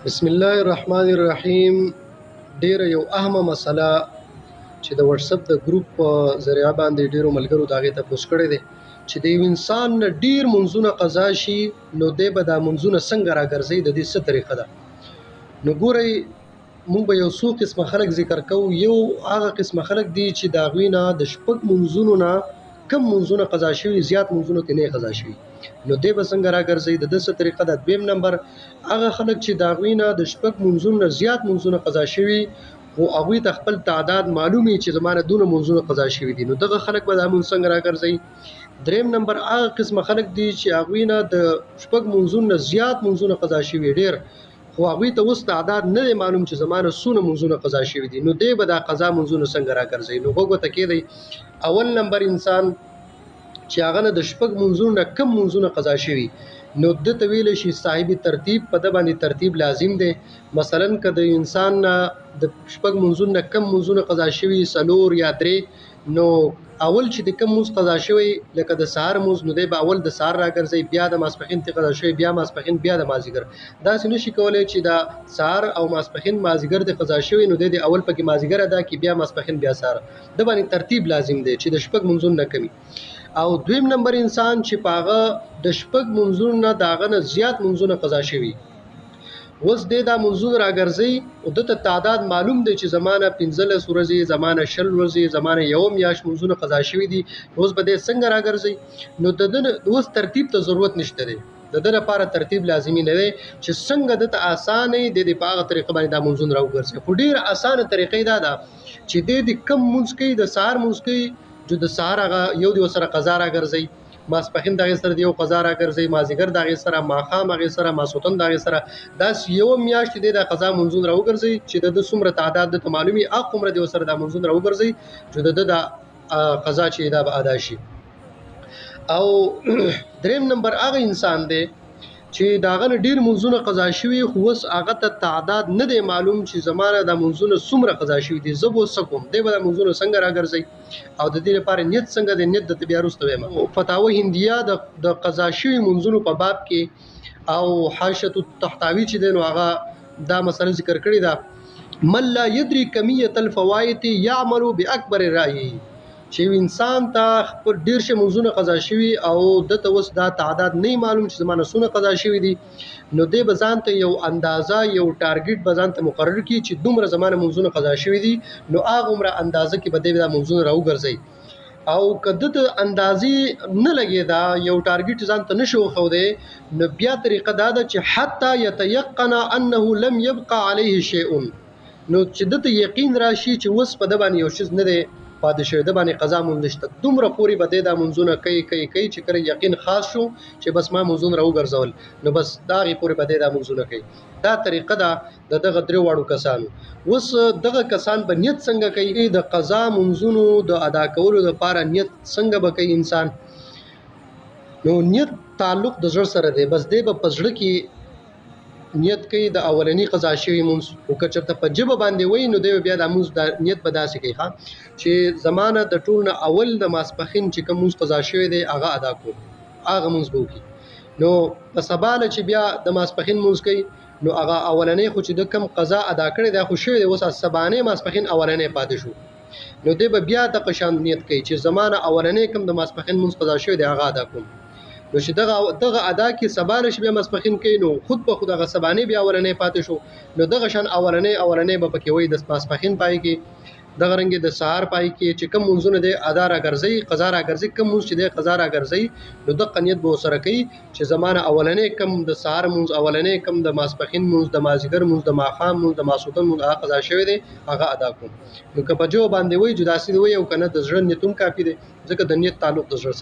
بسم الله الرحمن الرحیم. ډیره یو اهمه مسله چې د واتس اپ د ګروپ په ذریعہ باندې ډیرو ملګرو دا غي ته پوښتنه کړې ده چې د یو انسان نه ډیر منځونه قضا شي نو د به د منځونه څنګه راګرځي د دې څه طریقه ده. نو ګورئ مونږ به یو څو قسمه خلک ذکر کوو. یو هغه قسمه خلک دي چې دا غوینه د شپږ منځونو نه کم منځونه قضا شوي زیات منځونه ته نه قضا شوي نو دې به څنګه راګرځي د دې څه طریقه ده. دویم نمبر هغه خلک چې دا غوینه د شپږ منځونو زیات منځونه قضا شوي او هغه ته خپل تعداد معلومي چې زمانه دونه منځونه قضا شوي دي نو دغه خلک به د مون څنګه راګرځي. دریم نمبر هغه قسمه خلک دي چې هغه نه د شپږ منځونو زیات منځونه قضا شوي ډیر خو هغه ته اوس تعداد نه معلوم چې زمانه سونه منځونه قضا شوي دي نو دې به د قضا منځونه څنګه راګرځي. نو وګورئ ته کې دی اول نمبر انسان چې هغه د شپږ منځونه کم منځونه قضا شوي نو د تویل شي صاحب ترتیب په د باندې ترتیب لازم دی. مثلا کله انسان د شپږ منځونه کم منځونه قضا شوي سلور یا درې نو اول چې د کم منځ قضا شوي لکه د سهار منځ نو دی به اول د سهار راګرځي بیا د ماسپخین ته قضا شوي بیا ماسپخین بیا د مازیګر دا څنګه شي کولای چې د سهار او ماسپخین مازیګر د قضا شوي نو د اول پکې مازیګر ادا کی بیا ماسپخین بیا سهار د باندې ترتیب لازم دی چې د شپږ منځونه کمی. او دویم نمبر انسان چې پاغه د شپږ منځونه داغه نه زیات منځونه قضا شوي اوس د منځونه راګرځي او د تعداد معلوم دی چې زمانه 15 ورځې زمانه 20 ورځې زمانه یوم یاش منځونه قضا شوي دي اوس به د څنګه راګرځي نو د اوس ترتیب ته ضرورت نشته دی د دې لپاره ترتیب لازمي نه دی چې څنګه د اسانه د پاغه طریقه باندې د منځونه راوګرځي. خو ډیر اسانه طریقې دا ده چې د کم منځ کې د سهار منځ کې جو د سهار هغه یو دی سره قضا راګرځي ماسپخین دغه سره یو قضا راګرځي مازیګر دغه سره ماخام هغه سره ماسوتن دغه سره داس یو میاشت دی د قضا منځون راوګرځي چې د څومره تعداد د معلومي اق عمر دی سره د منځون راوګرځي چې د قضا چې دا به ادا شي. او دریم نمبر هغه انسان دی چې داغه ډیر منځونه قضا شوي خو اوس هغه ته تعداد نه دی معلوم چې زمانه د منځونه څومره قضا شوي دي زبو سکم دی به د منځونه څنګه راګرځي او د دې لپاره نیت څنګه د نیت د بیا وروسته وایم. فتاوی هندیه د قضا شوي منځونو په باب کې او حاشیه التحتوی چې دی نو هغه دا مسله ذکر کړی دا من لا يدري كميه الفوائد يعمل باكبر الرأي چې انسان ته خپل ډیر شه منځونه قضا شوي او د توس دا تعداد نه معلوم چې زمانه سونه قضا شوي دي نو د بزان ته یو اندازه یو ټارګټ بزان ته مقرر کی چې دومره زمانه منځونه قضا شوي دي نو هغه عمره اندازه کې بده د منځونه راوګرځي. او کده د اندازې نه لګي دا یو ټارګټ ځان ته نشو خو دی نو بیا طریقه دا ده چې حتی يتيقن انه لم يبقى عليه شيء نو چې د یقین راشي چې وس په د باندې یو شی نه دی پاتې شوی د باندې قضا مونږ نشته دومره پوری بده د منځونه کوي چې کړي یقین خاص شو چې بس ما منځون راوګرځول نو بس دا غي پوری بده د منځونه کوي. دا طریقه ده دغه درې واړو کسانو. اوس دغه کسان په نیت څنګه کوي د قضا منځونو د ادا کولو لپاره نیت څنګه به کوي انسان نو نیت تعلق د زړه سره دی بس دی په زړه کې نیت کوي د اولنی قضا شوی منځ او کچرته په جبه باندې وای نو دی بیا د منځ د نیت په داسې کوي چې زمانه د ټول نه اول د ماسپخین چې کوم منځ قضا شوی دی هغه ادا کو هغه منځ وکي نو په سباله چې بیا د ماسپخین منځ کوي نو هغه اولنی خو چې د کم قضا ادا کړی دی خو شوی دی اوس سبانه ماسپخین اولنی پاتې شو نو دی بیا د قشان نیت کوي چې زمانه اولنی کم د ماسپخین منځ قضا شوی دی هغه ادا کوم نو چې دغه ادا کې سبانه شي بیا مسپخین کوي نو خود په خود هغه سبانه بیا اولنې پاتې شو نو دغه شان اولنې به پکې وای د مسپخین پای کې دغه رنګ د سهار پای کې چې کم منځونه د ادا راګرځي قضا راګرځي کم منځ چې د قضا راګرځي نو د قنیت به سره کوي چې زمانه اولنې کم د سهار منځ اولنې کم د مسپخین منځ د مازیګر منځ د ماخام منځ د ماسوتن منځ هغه قضا شوی دی هغه ادا کوم. نو که په جو باندې وای جدا سي وای او کنه د ځړن نیتون کافي دی ځکه د نیت تعلق د زړه